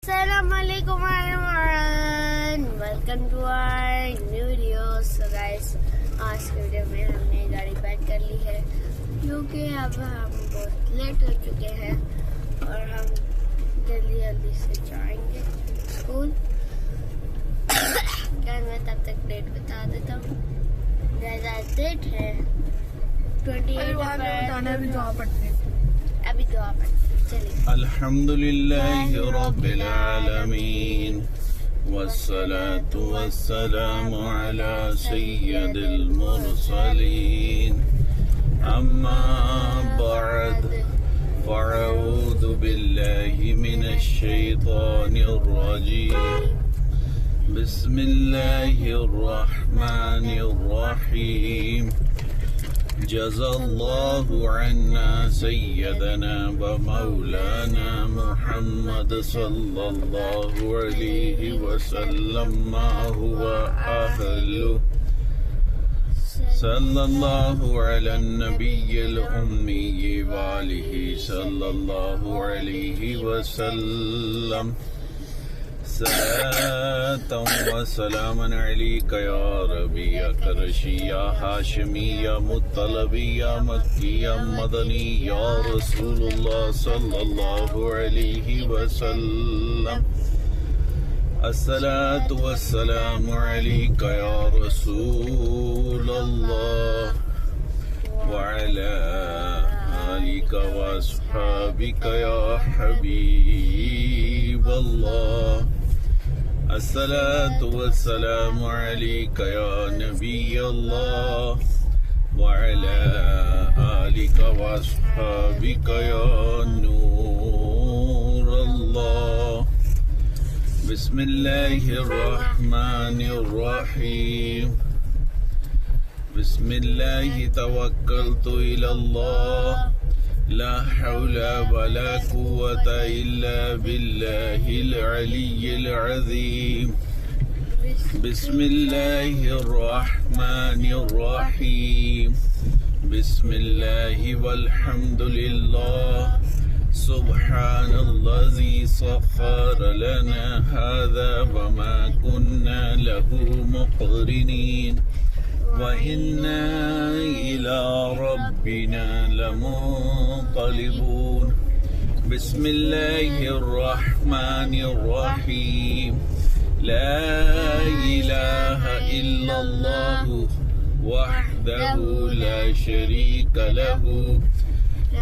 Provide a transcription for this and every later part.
Assalamualaikum everyone, welcome to our new video. So guys, आज के video में हमने गाड़ी पैक कर ली है क्योंकि अब हम बहुत लेट हो चुके हैं और हम जल्दी से जाएंगे स्कूल। क्या मैं तब तक डेट बता देता हूँ। डेट है 28 अभी दुआ पढ़ते चलिए। अल्हम्दुलिल्लाहि रब्बिल आलमीन वस्सलातु वस्सलामु अला सय्यदिल मुरसलीन अम्मा बअद फ़अऊज़ु बिल्लाहि मिनश शैतानिर रजीम बिस्मिल्लाहिर रहमानिर रहीम जज़ल्लाहु अन्ना सय्यदना व मौलाना मुहम्मद सल्लल्लाहु अलैहि वसल्लम मा हुवा अहलु सल्लल्लाहु अला नबिय्यिल उम्मी व आलिहि सल्लल्लाहु अलैहि वसल्लम सलातम व सलामन अलैका या रबी या करशी या हाशिमी या मुत्तलबी या मक्की या मदनी या रसूलुल्लाह सल्लल्लाहु अलैहि वसल्लम अस्सलातु वस्सलामु अलैका या रसूलल्लाह व अला आलिका व अस्हाबिका या हबीबल्लाह अस्सलातु वस्सलामु अलैका या नबी अल्लाह व अला आलिका व अस्हाबिका या नूर अल्लाह बिस्मिल्लाहिर रहमानिर रहीम बिस्मिल्लाहि तवक्कलतु इलल्लाह ला हौला वला कुव्वता इल्ला बिल्लाहिल अलिय्यिल अज़ीम बिस्मिल्लाहिर रहमानिर रहीम बिस्मिल्लाहि वल्हम्दुलिल्लाह सुब्हानल्लज़ी सख्खरा लना हाज़ा वमा कुन्ना लहु मुक़रिनीन वइन्ना इला रब्बिना लमुन्क़लिबून बिस्मिल्लाहिर रहमानिर रहीम ला इलाहा इल्लल्लाह वहदहु ला शरीका लहु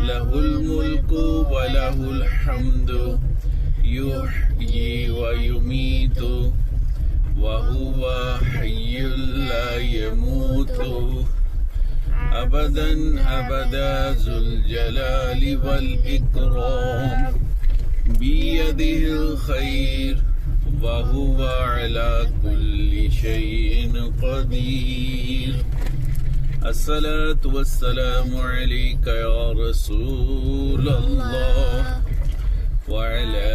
लहुल मुल्कु व लहुल हम्दु युह्यी व युमीतु वहुवा हय्युल ला यमूतु अबदन अबदा ज़ुल जलालि वल इकराम बियदिहिल खैर वहुवा अला कुल्लि शैइन क़दीर अस्सलातु वस्सलामु अलैका या रसूलल्लाह व अला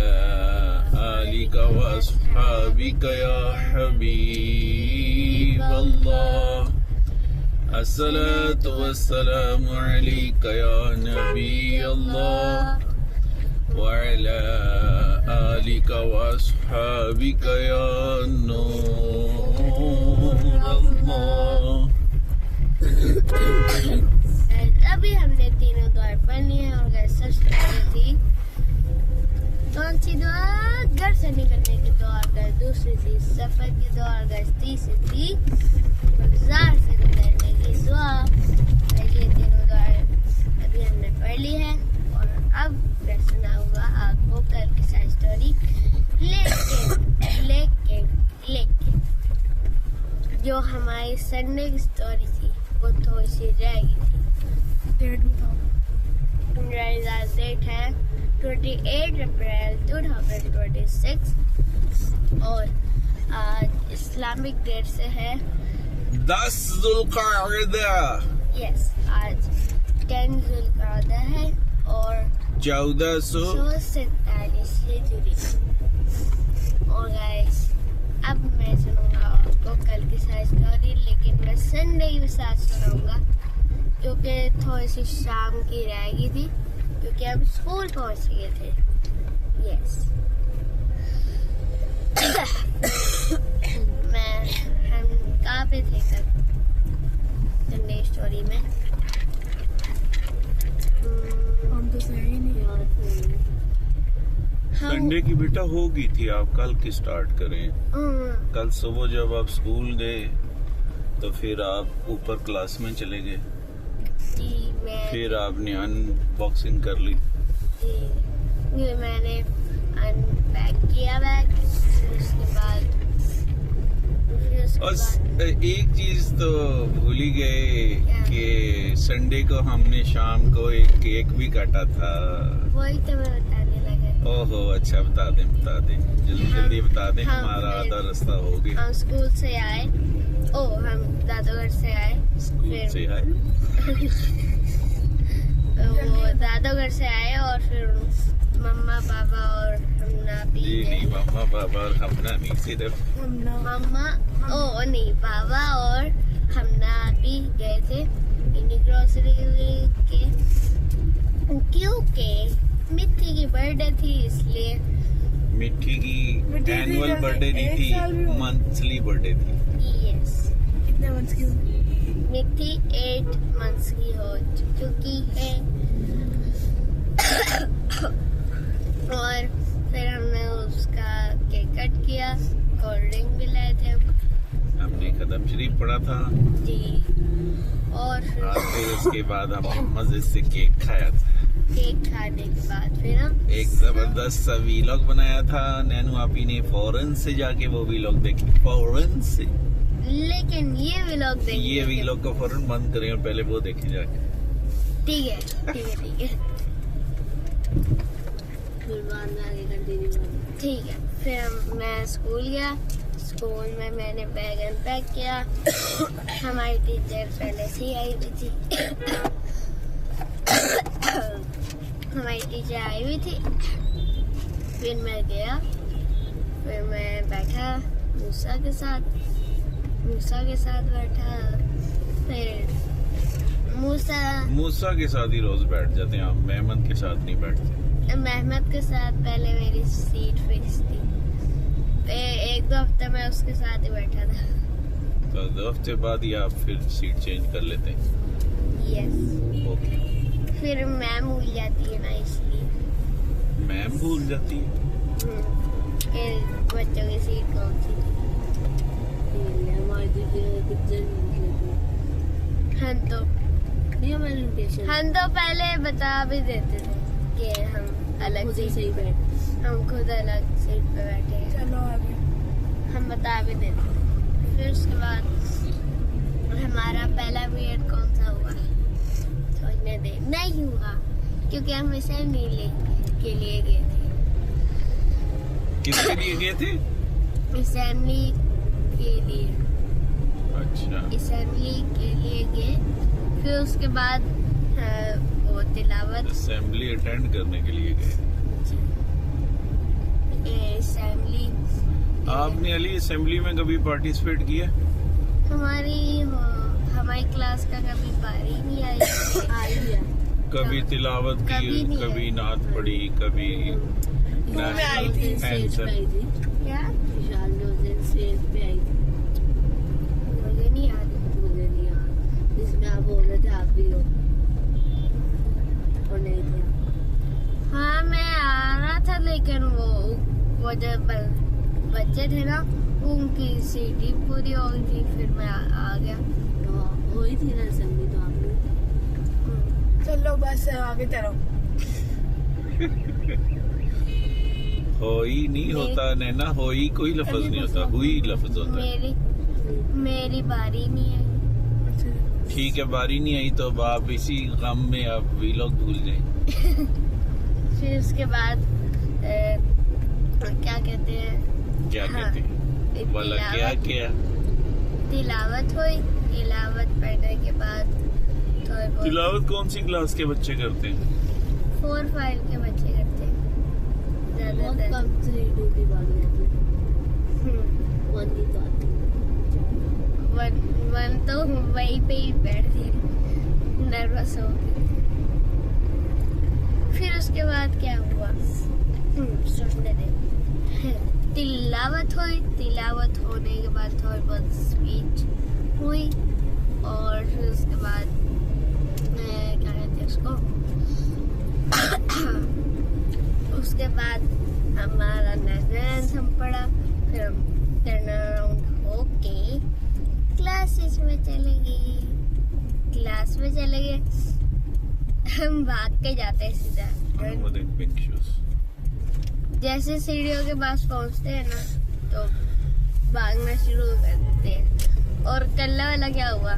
आलिका व अस्हाबिका या हबीबल्लाह अस्सलातु वस्सलामु अलैका या नबी अल्लाह व अला आलिका व अस्हाबिका या नूर अल्लाह। अभी हमने तीनों दुआ पढ़नी है और गैस सबसे पहली थी कौन सी दुआ? घर से निकलने की दुआ। गैस दूसरी थी सफर की दुआ। गैस तीसरी थी बाजार से गुजरने की दुआ। ये तीनों दुआ अभी हमने पढ़ ली है और अब मैं सुनाऊंगा आपको कल की सारी स्टोरी। लेकिन जो हमारी संडे की स्टोरी थी वो थोड़ी सी रह गई थी। डेट है 28 अप्रैल 2026 और आज इस्लामिक डेट से है 10 ज़ुल्क़अदा। यस, आज 10 ज़ुल्क़अदा है और 1447 हिजरी। और गाइस अब मैं सुनाऊंगा आपको कल की सारी स्टोरी, लेकिन मैं संडे के साथ सुनाऊंगा क्योंकि थोड़ी सी शाम की रहेगी थी क्योंकि हम स्कूल पहुंच गए थे। यस संडे की बेटा होगी थी, आप कल की स्टार्ट करें। कल सुबह जब आप स्कूल गए तो फिर आप ऊपर क्लास में चले गए, फिर आपने अनबॉक्सिंग कर ली। ये मैंने अनपैक किया बैग, उसके बाद और एक चीज तो भूल ही गए कि संडे को हमने शाम को एक केक भी काटा था। वही तो मैं बताने लगा। ओहो, अच्छा बता दें जल्दी जल्दी बता दें, हमारा आधा रास्ता हो गया। हम स्कूल से आए, हम दादोगढ़ से आए, स्कूल से आए वो दादोगढ़ से आए और फिर मम्मा पापा और हमना भी नहीं, मम्मा पापा और हमना नहीं, सिर्फ मम्मा नहीं, पापा और हमना भी गए थे मिनी ग्रोसरी के, क्योंकि मिट्टी की बर्थडे थी, इसलिए मिट्टी की एनुअल बर्थडे नहीं थी, मंथली बर्थडे थी। यस, कितने मंथ्स की हुई? मिट्टी 8 मंथ्स की हो चुकी है। और फिर हमने उसका केक कट किया, कोल्ड ड्रिंक भी लाए थे, हमने कदम शरीफ पढ़ा था जी, और फिर उसके बाद हमने मजे से केक खाया था। केक खाने के बाद फिर हम एक जबरदस्त सा वीलॉग बनाया था, नैनू आपी ने फौरन से जाके वो वीलॉग देखी, फौरन से। लेकिन ये व्लॉग देखेंगे, ये वीलॉग को फौरन बंद करें और पहले वो देखें जाके। ठीक है ठीक है फिर बाद में आगे कंटिन्यू करें। ठीक है। फिर मैं स्कूल गया, स्कूल में मैंने बैग अनपैक किया। हमारी टीचर पहले से ही आई हुई थी, हमारी टीचर आई हुई थी। फिर मैं गया, फिर मैं बैठा मूसा के साथ बैठा। फिर मूसा के साथ ही रोज बैठ जाते हैं आप, मेहमद के साथ नहीं बैठते। मेहमद के साथ पहले मेरी सीट फिक्स थी, फिर 1-2 हफ्ते मैं उसके साथ ही बैठा था। तो 2 हफ्ते बाद ही आप फिर सीट चेंज कर लेते हैं। Yes, okay. फिर मैम भूल जाती है ना, इसलिए मैम भूल जाती है। फिर बच्चों की सीट कौन सी थी। हमारी पिक्चर हम तो पहले बता भी देते थे कि हम अलग मुझे सीट, सही बैठ। हम खुद अलग सीट पे बैठे हैं, चलो आगे। हम बता भी देते थे। फिर उसके बाद हमारा पहला पीरियड कौन सा हुआ सोचने दे, नहीं हुआ क्योंकि हम असेंबली के लिए गए थे। किसके लिए गए थे? असेंबली के लिए, अच्छा, असेंबली के लिए गए। फिर उसके बाद वो तिलावत, असेंबली अटेंड करने के लिए गए। असेंबली। आपने अली असेंबली में कभी पार्टिसिपेट किया? हमारी क्लास का कभी बारी नहीं आई। कभी तिलावत कभी की, नहीं कभी आई। नात पढ़ी, कभी नेशनल एंथम। क्या विशाल ने उस दिन स्टेज पे आई थी, मुझे नहीं याद। मुझे नहीं याद, जिसमें आप बोल रहे थे आप भी हो और नहीं थे आप। हाँ, मैं आ रहा था, लेकिन वो जब बच्चे थे ना, उनकी सीट ही पूरी हो गई थी, फिर मैं आ गया। तो वही थी ना असेंबली, तो आप नहीं थे। चलो बस आगे चलो। होई नहीं होता नैना, होई कोई लफ्ज नहीं होता, हुई लफ्ज होता है। मेरी बारी नहीं आई। ठीक है, बारी नहीं आई तो अब आप इसी गम में आप वीलॉग भूल जाए। फिर उसके बाद क्या कहते हैं, क्या हाँ, कहते हैं वाला, क्या क्या तिलावत हुई। तिलावत पढ़ने के बाद थोड़ी बहुत तिलावत कौन सी क्लास के बच्चे करते हैं? 4-5 के बच्चे करते हैं बहुत ज्यादातर। कम 3-2 की बात होती है, 1 की तो आती है। वन तो वहीं पे ही बैठ गई, नर्वस हो गई। फिर उसके बाद क्या हुआ, सुनने दे। तिलावत हुई, तिलावत होने के बाद थोड़ी बहुत स्पीच हुई, और फिर उसके बाद क्या कहते हैं उसको, उसके बाद हमारा नेशनल एंथम पढ़ा, फिर हम टर्न अराउंड होके क्लासेस में चले गए। हम भाग के जाते हैं सीधा। Pink shoes. जैसे सीढ़ियों के पास पहुंचते हैं ना तो भागना शुरू कर देते हैं। और कल्ला वाला क्या हुआ,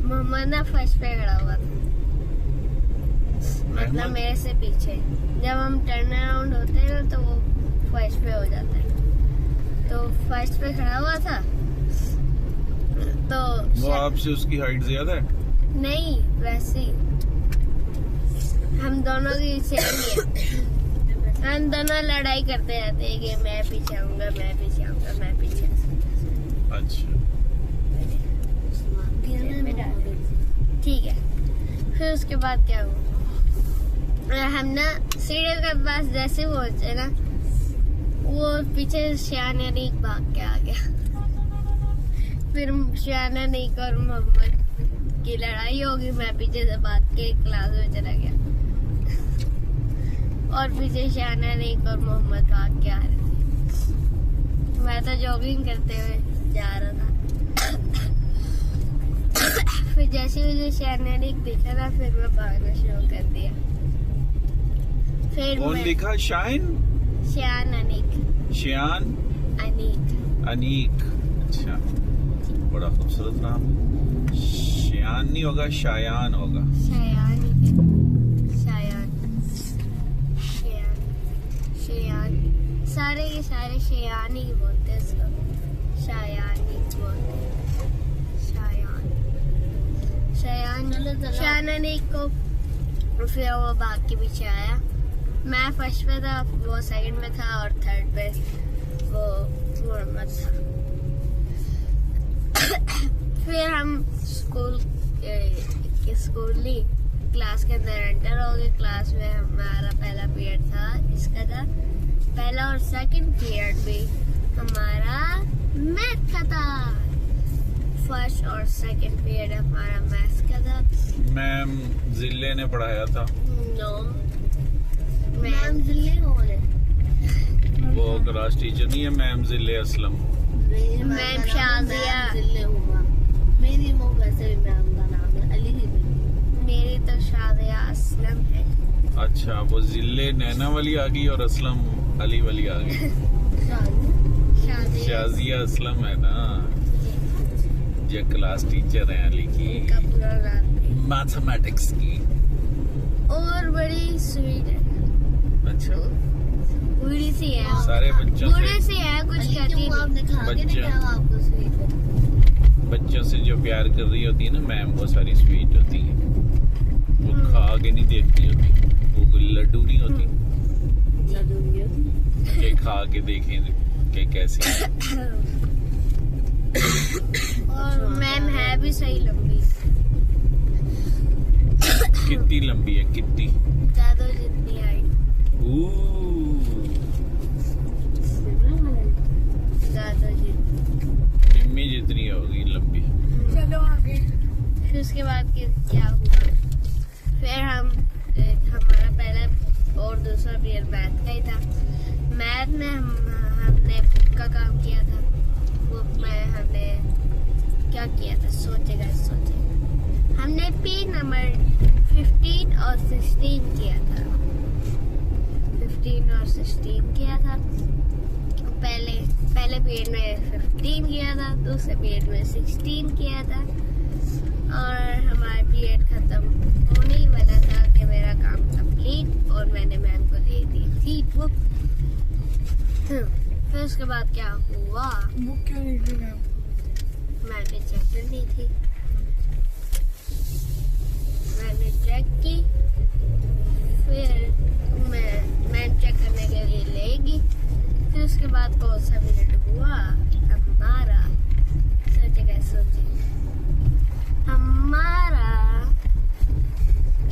मोहम्मद ना फर्स्ट पे खड़ा हुआ था, मतलब मेरे से पीछे। जब हम टर्न अराउंड होते हैं ना तो वो फर्स्ट पे हो जाता है, तो फर्स्ट पे खड़ा हुआ था। तो वो आपसे उसकी हाइट ज्यादा है? नहीं, वैसे ही हम दोनों की सेम ही है। हम दोनों लड़ाई करते रहते हैं कि मैं पीछे आऊंगा, मैं पीछे आऊंगा, मैं पीछे। अच्छा, ठीक है। फिर उसके बाद क्या हुआ, हम ना सीढ़ियों के पास जैसे पहुंचे ना, वो पीछे शान अनीक भाग के आ गया। फिर शान अनीक और मोहम्मद की लड़ाई होगी, मैं पीछे से भाग के क्लास में चला गया और पीछे शान अनीक और मोहम्मद भाग के आ रहे थे। मैं तो जॉगिंग करते हुए जा रहा था। फिर जैसे मुझे शान अनीक दिखा ना, फिर मैं भागना शुरू कर दिया। फिर कौन दिखा? शान अनीक। श्यान अनीक। अनीक, अच्छा, बड़ा खूबसूरत नाम। श्यान नहीं होगा, शायान होगा। शायान। सारे के सारे शायान ही बोलते हैं इसको। शायान ही बोलते हैं। शायान अनीक को फिर वो भाग के पीछे आया। मैं फर्स्ट पे था, वो सेकंड में था और थर्ड पे वो मोहम्मद था। फिर हम स्कूली क्लास के अंदर एंटर हो गए। क्लास में हमारा पहला पीरियड था, इसका था पहला, और सेकंड पीरियड भी हमारा मैथ का था। फर्स्ट और सेकंड पीरियड हमारा मैथ्स का था। मैम जिले ने पढ़ाया था। नो, मैम जिले कौन है? वो क्लास टीचर नहीं है मैम जिले असलम? मैम शाजिया। मेरी वो वैसे भी मैम का नाम है अली ही। मेरी तो शाजिया असलम है। अच्छा, वो जिले नैना वाली आ गई और असलम अली वाली आ गई। शाजिया असलम है ना, जो क्लास टीचर है अली की, मैथमेटिक्स की। और बड़ी स्वीट है। अच्छा, बूढ़ी सी है, सारे बच्चों बूढ़ी सी है, कुछ कहती नहीं। बच्चों से जो प्यार कर रही होती है ना मैम, वो सारी स्वीट होती है। वो खा के नहीं देखती होती, वो लड्डू नहीं होती कि खा के देखें कि कैसी है। और मैम है भी सही लंबी। कितनी लंबी है? कितनी? ज्यादा जितनी हाइट। ज्यादा निम्मी जितनी होगी लंबी। चलो आगे। फिर उसके बाद क्या हुआ, फिर हमारा पहला और दूसरा पीरियड मैथ का ही था। मैथ में हमने बुक का काम किया था। बुक में हमने क्या किया था, सोचे। हमने पेज नंबर 15 और 16 किया था। 15 और 16 किया था। पहले पीरियड में 15 किया था, दूसरे पीरियड में 16 किया था। और हमारा पीरियड खत्म होने ही वाला था कि मेरा काम कंप्लीट, और मैंने मैम को दे दी थी बुक। फिर उसके बाद क्या हुआ, बुक क्यों नहीं दी मैम? मैंने चेक कर ली थी। मैंने चेक की, फिर मैम चेक करने के लिए लेगी। फिर उसके बाद कौन सा पीरियड हुआ हमारा, हमारा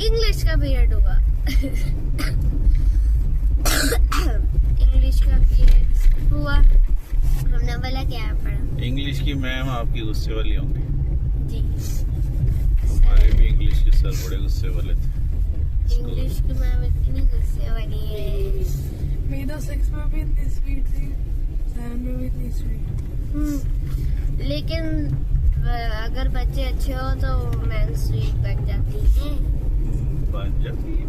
इंग्लिश का पीरियड हुआ। इंग्लिश का पीरियड हुआ, हमने बोला क्या पढ़ा। इंग्लिश की मैम आपकी गुस्से वाली होंगी। जी, हमारे भी इंग्लिश के सर बड़े गुस्से वाले थे। इंग्लिश की मैम इतनी गुस्से वाली है। मेरी तो 6 में भी इतनी स्वीट थी, 7 में भी इतनी स्वीट। लेकिन अगर बच्चे अच्छे हो तो मैम स्वीट बन जाती हैं बन जाती है,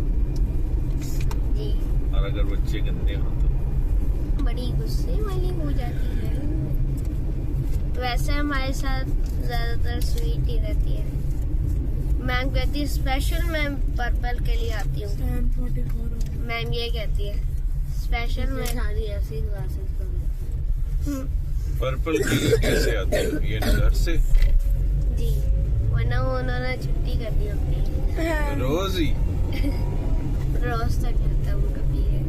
जी। और अगर बच्चे गंदे हो तो बड़ी गुस्से वाली हो जाती है। वैसे हमारे साथ ज्यादातर स्वीट ही रहती है। मैम कहती है स्पेशल मैं पर्पल के लिए आती हूँ। 7:44 मैम ये कहती है स्पेशल मैं सारी ऐसी क्लासेस कर पर्पल की कैसे आती है ये घर से जी, वरना उन्होंने छुट्टी कर दी अपनी। रोज ही। रोज तक करता हूँ कभी है,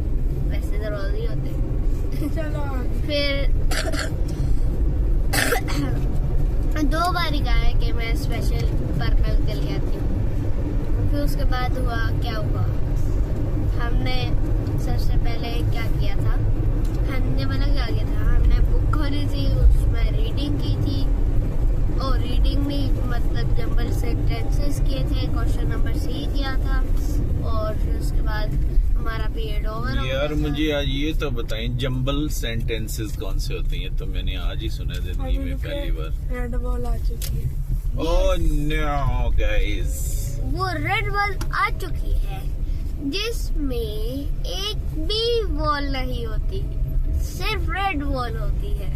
वैसे तो रोज ही होते हैं। चलो आगे। फिर 2 बार कहा है कि मैं स्पेशल पर्पल के लिए आती हूँ। फिर उसके बाद क्या हुआ, हमने सबसे पहले क्या किया था, हमने बुक खोली थी, उसमें रीडिंग की थी। और रीडिंग नहीं मतलब जंबल सेंटेंसेस किए थे, क्वेश्चन नंबर C किया था। और फिर उसके बाद हमारा पीरियड ओवर हो यार गया था। मुझे आज ये तो बताएं जंबल सेंटेंसेस कौन से होते हैं, तो मैंने आज ही सुना जिंदगी में पहली बार। रेड बॉल आ चुकी है। ओह नो गाइस, वो रेड बॉल आ चुकी है जिसमें एक भी बॉल नहीं होती, सिर्फ रेड बॉल होती है।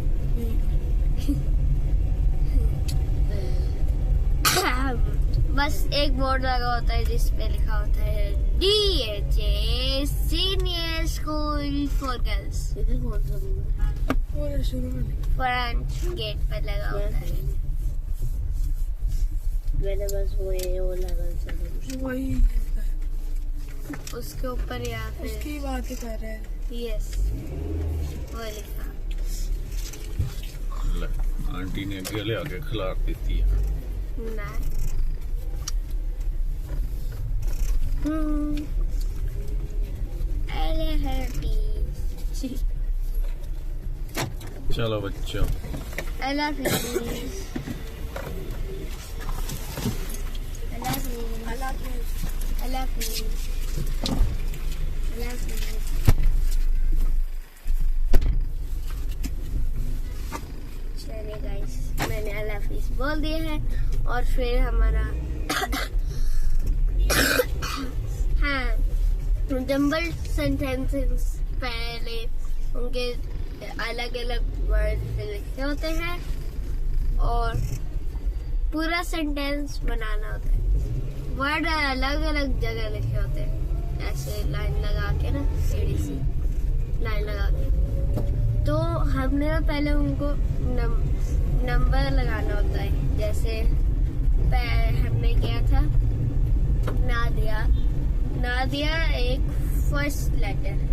बस एक बोर्ड लगा होता है जिस पे लिखा होता है DHA senior school for girls. इधर कौन सा रूम है? वो शुरू में फ्रंट गेट पे लगा होता है। मैंने बस वो लेवल से वही होता है। उसके ऊपर या फिर उसकी बात ही कर रहे हैं। यस वो लिखा। ले, आंटी ने गले आके खिला देती है। ना चलो बच्चों, I love you. I love you. I love you. I love you. I love you. चलिए गाइस, मैंने I love you बोल दिया है। और फिर हमारा हाँ जंबल सेंटेंसेस पहले उनके अलग अलग वर्ड लिखे होते हैं और पूरा सेंटेंस बनाना होता है। वर्ड अलग अलग जगह लिखे होते हैं, ऐसे लाइन लगा के ना, सीढ़ी सी लाइन लगा के। तो हमने पहले उनको नंबर लगाना होता है। जैसे हमने किया था नादिया एक फर्स्ट लेटर है,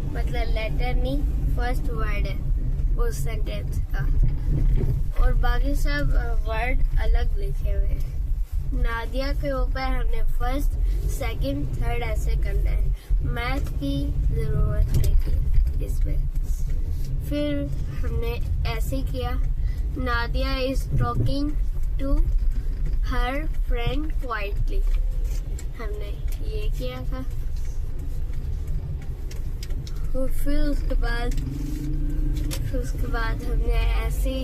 मतलब लेटर नहीं फर्स्ट वर्ड है उस सेंटेंस का, और बाकी सब वर्ड अलग लिखे हुए हैं। नादिया के ऊपर हमने फर्स्ट सेकंड थर्ड ऐसे करना है। मैथ की जरूरत नहीं थी इसमें। फिर हमने ऐसे किया, Nadia is talking to her friend quietly, हमने ये किया था। फिर उसके बाद हमने ऐसे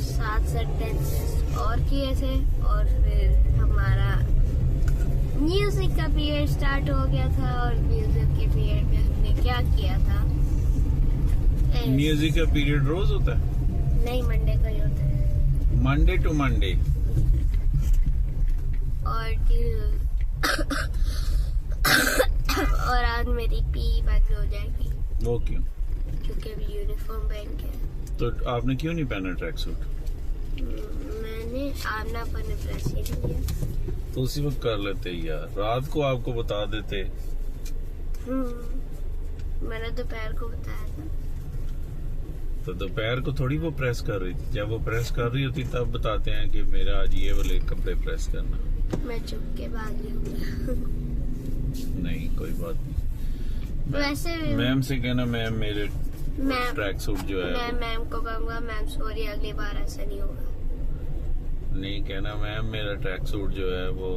7 सेंटेंसेस और किए थे। और फिर हमारा म्यूजिक का पीरियड स्टार्ट हो गया था। और म्यूजिक के पीरियड में हमने क्या किया था, म्यूजिक का पीरियड रोज होता है? नहीं, मंडे को ही होता है, मंडे टू मंडे। और आज मेरी पी बंद हो जाएगी। वो क्यों? क्योंकि अभी यूनिफॉर्म पहन के। तो आपने क्यों नहीं पहना ट्रैक सूट? मैंने आमना पर प्रेस ही नहीं किया। तो उसी वक्त कर लेते यार, रात को आपको बता देते। मैंने दोपहर को बताया था। तो दोपहर को थोड़ी वो प्रेस कर रही थी, जब वो प्रेस कर रही होती तब बताते हैं कि मेरा आज ये वाले कपड़े प्रेस करना। मैं चुप के भाग लूंगा। नहीं कोई बात नहीं। वैसे मैम से कहना मैम मेरे मैम ट्रैक सूट जो है मैं मैम को कहूँगा मैम सॉरी, अगली बार ऐसा नहीं होगा। नहीं कहना मैम मेरा ट्रैक सूट जो है वो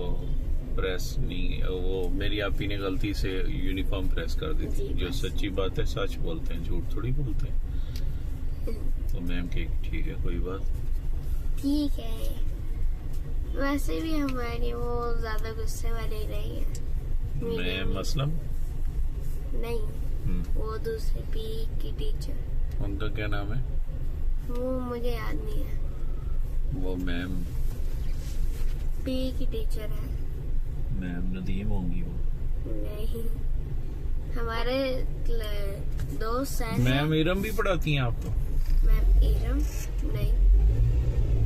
प्रेस नहीं, वो मेरी आपी ने गलती से यूनिफॉर्म प्रेस कर दी थी। जी, जो बस। सच्ची बात है सच बोलते हैं, झूठ थोड़ी बोलते हैं। तो मैम के ठीक है, कोई बात। ठीक है, वैसे भी हमारी वो ज्यादा गुस्से वाली नहीं है। मैम असलम, नहीं, वो दूसरे पी की टीचर, उनका क्या नाम है? वो मुझे याद नहीं है। वो मैम पी की टीचर है। मैम नदीम होंगी वो। नहीं, हमारे दोस्त हैं। मैम इरम भी पढ़ाती हैं आपको? मैम इरम नहीं,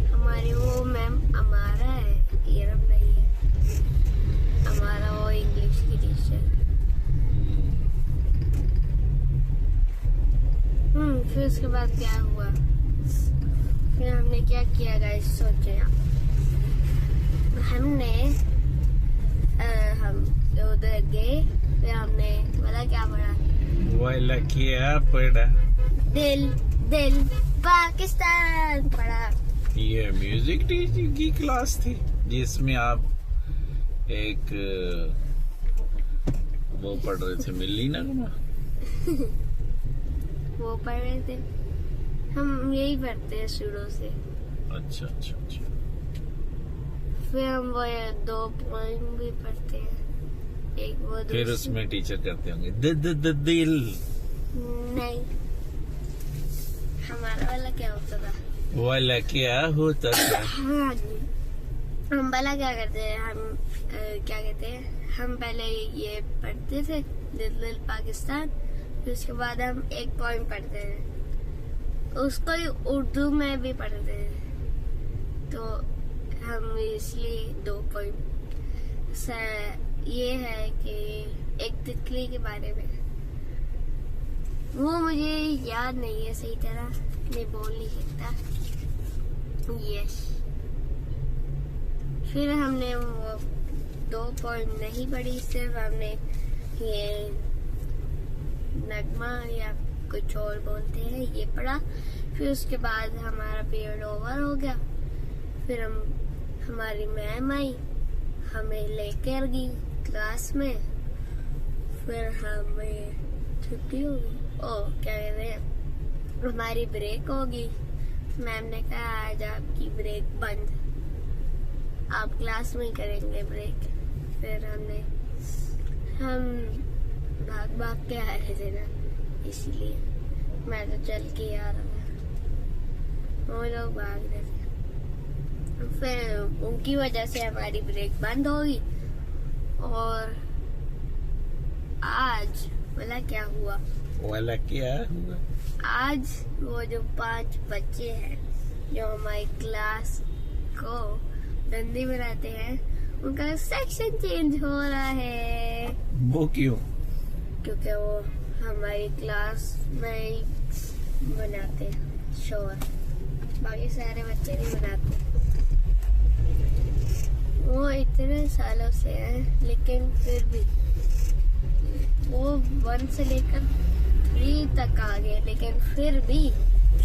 हमारी वो मैम अमारा है, इरम नहीं है। हमारा वो इंग्लिश की टीचर। फिर उसके बाद क्या हुआ, फिर हमने क्या किया गाइस, सोचे हमने हम उधर गए, फिर हमने बोला क्या पढ़ा, वाला क्या पढ़ा? दिल दिल पाकिस्तान पढ़ा। ये म्यूजिक टीचिंग की क्लास थी जिसमें आप एक वो पढ़ रहे थे, मिली नगमा। वो पढ़ रहे थे, हम यही पढ़ते हैं शुरू से। अच्छा अच्छा अच्छा। फिर हम वो 2 पोइम भी पढ़ते हैं, एक वो फिर दूसरी- उसमें टीचर करते होंगे दिल। नहीं, हमारा वाला क्या होता था, वाला क्या होता था? हम वाला क्या करते हैं, हम क्या कहते हैं, हम पहले ये पढ़ते थे दिल दिल पाकिस्तान, फिर उसके बाद हम एक पोइम पढ़ते हैं, उसको ही उर्दू में भी पढ़ते हैं। तो हम इसलिए 2 पोइम, ये है कि एक तितली के बारे में, वो मुझे याद नहीं है सही तरह, मैं बोल नहीं सकता। यस, फिर हमने वो 2 पोइम नहीं पढ़ी, सिर्फ हमने ये नगमा या कुछ और बोलते हैं ये पढ़ा। फिर उसके बाद हमारा पीरियड ओवर हो गया, फिर हमारी मैम आई, हमें लेकर गई क्लास में, फिर हमें छुट्टी हो गई। क्या कहते हैं, हमारी ब्रेक होगी। मैम ने कहा आज आपकी ब्रेक बंद, आप क्लास में करेंगे ब्रेक। फिर हम भाग भाग के आ रहे थे ना, इसलिए मैं तो चल के आ रहा था, वो लोग भाग रहे थे। फिर उनकी वजह से हमारी ब्रेक बंद होगी। और आज बोला क्या हुआ, वाला क्या हुआ? आज वो जो 5 बच्चे हैं जो हमारी क्लास को गंदी बनाते हैं, उनका सेक्शन चेंज हो रहा है। वो क्यों? क्योंकि वो हमारी क्लास में ही बनाते हैं शोर, बाकी सारे बच्चे नहीं बनाते। वो इतने सालों से हैं, लेकिन फिर भी वो 1 से लेकर 3 तक आ गए, लेकिन फिर भी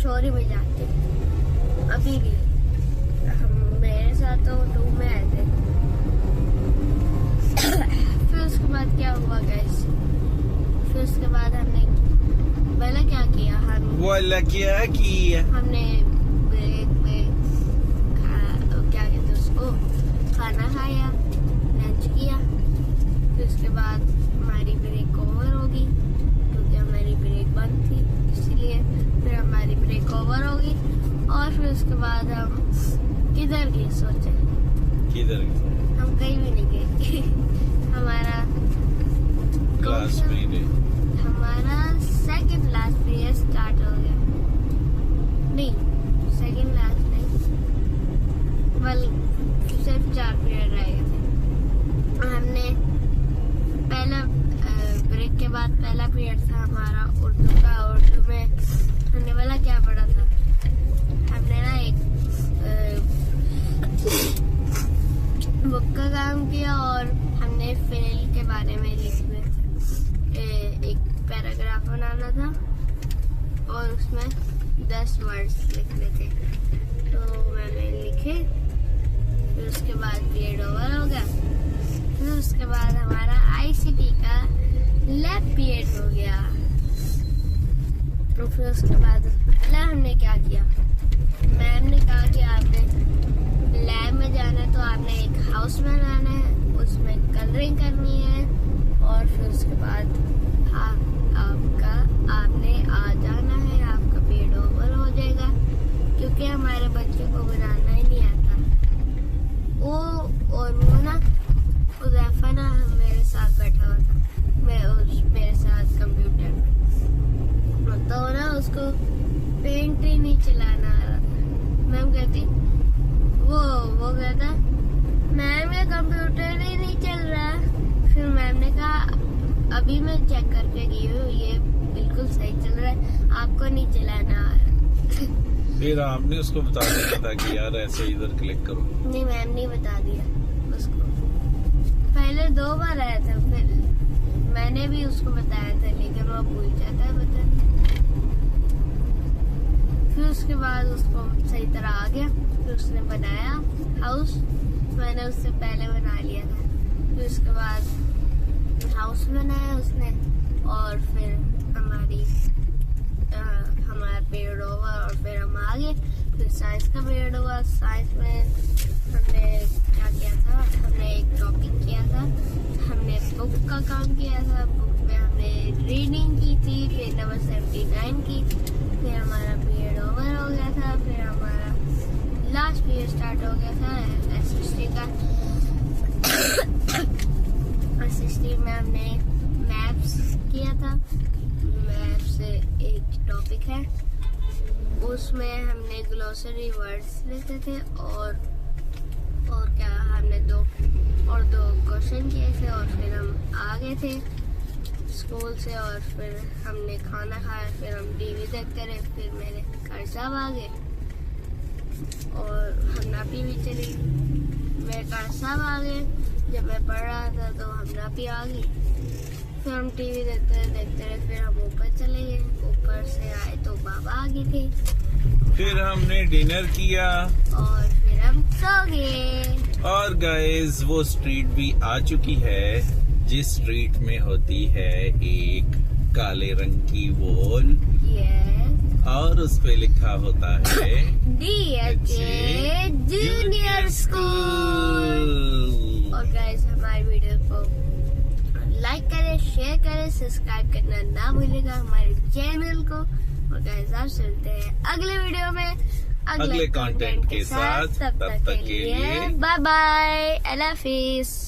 शोर में जाते हैं। अभी भी मेरे साथ तो 2 में आए थे। फिर उसके बाद क्या हुआ गाइस, फिर उसके बाद हमने पहले क्या किया, वाला क्या किया? हमने ब्रेक में क्या कहते उसको, खाना खाया, लंच किया। फिर उसके बाद हमारी ब्रेक ओवर होगी, क्योंकि हमारी ब्रेक बंद थी इसलिए। फिर हमारी ब्रेक ओवर होगी और फिर उसके बाद हम किधर गए सोचे, किधर? हम कहीं भी नहीं गए। हमारा क्लास में ही हमारा सेकंड लास्ट पीरियड स्टार्ट हो गया। नहीं, सेकंड लास्ट नहीं, सिर्फ 4 पीरियड रह गए थे। हमने पहला ब्रेक के बाद पहला पीरियड था हमारा उर्दू का। उर्दू में हमने वाला क्या पढ़ा था, हमने ना एक बुक का काम किया और हमने फेल के बारे में लिखने एक पैराग्राफ बनाना था और उसमें 10 वर्ड्स लिखने थे। तो मैंने लिखे, फिर उसके बाद पीरियड ओवर हो गया। फिर उसके बाद हमारा ICT का लैब पीरियड हो गया। तो फिर उसके बाद पहले हमने क्या किया, मैम ने कहा कि आपने लैब में जाना है तो आपने एक हाउस बनाना है, उसमें कलरिंग करनी है और फिर उसके बाद आपने आ जाना है, आपका पीरियड ओवर हो जाएगा। क्योंकि हमारे बच्चों को बनाना ही नहीं आता। वो उज़ैफ़ा ना मेरे साथ बैठा हुआ था, मेरे साथ कंप्यूटर में, तो ना उसको पेंट ही नहीं चलाना आ रहा था। मैम कहती वो कहता मैम ये कंप्यूटर ही नहीं चल रहा। फिर मैम ने कहा अभी मैं चेक करके गई हूँ, ये बिल्कुल सही चल रहा है, आपको नहीं चलाना आ रहा। फिर आपने उसको बता दिया था कि यार ऐसे इधर क्लिक करो? नहीं, मैम ने बता दिया उसको। पहले 2 बार आया था, फिर मैंने भी उसको बताया था, लेकिन वो भूल जाता है बताने। फिर उसके बाद उसको सही तरह आ गया। फिर उसने बनाया हाउस, मैंने उससे पहले बना लिया था। फिर उसके बाद हाउस बनाया उसने और फिर हमारा पीरियड ओवर और फिर हम आ गए। फिर साइंस का पीरियड हुआ। साइंस में हमने क्या किया था, हमने एक टॉपिक किया था, हमने बुक का काम किया था। बुक में हमने रीडिंग की थी, फिर नंबर 79 की। फिर हमारा पीरियड ओवर हो गया था। फिर हमारा लास्ट पीरियड स्टार्ट हो गया था SST का। SST में हमने मैप्स किया था। मैप्स एक टॉपिक है, उसमें हमने ग्लोसरी वर्ड्स लिखे थे और क्या हमने दो क्वेश्चन किए थे। और फिर हम आ गए थे स्कूल से और फिर हमने खाना खाया। फिर हम TV देखते रहे। फिर मेरे घर साहब आ गए और हम नापी भी चली। मेरे घर साहब आ गए। जब मैं पढ़ रहा था तो हम नापी आ गई। फिर हम TV देखते रहे। फिर हम ऊपर चले गए। ऊपर से आए तो बाबा आ गए थे। फिर हमने डिनर किया और फिर हम सो गए। और गाइस वो स्ट्रीट भी आ चुकी है जिस स्ट्रीट में होती है एक काले रंग की वॉल और उस पे लिखा होता है DHA जूनियर स्कूल। और गाइस हमारी वीडियो को लाइक करें, शेयर करें, सब्सक्राइब करना ना भूलिएगा हमारे चैनल को। और गाइस आप चलते हैं अगले वीडियो में अगले कंटेंट के साथ। तब तक के लिए बाय बाय, अल्लाह हाफिज।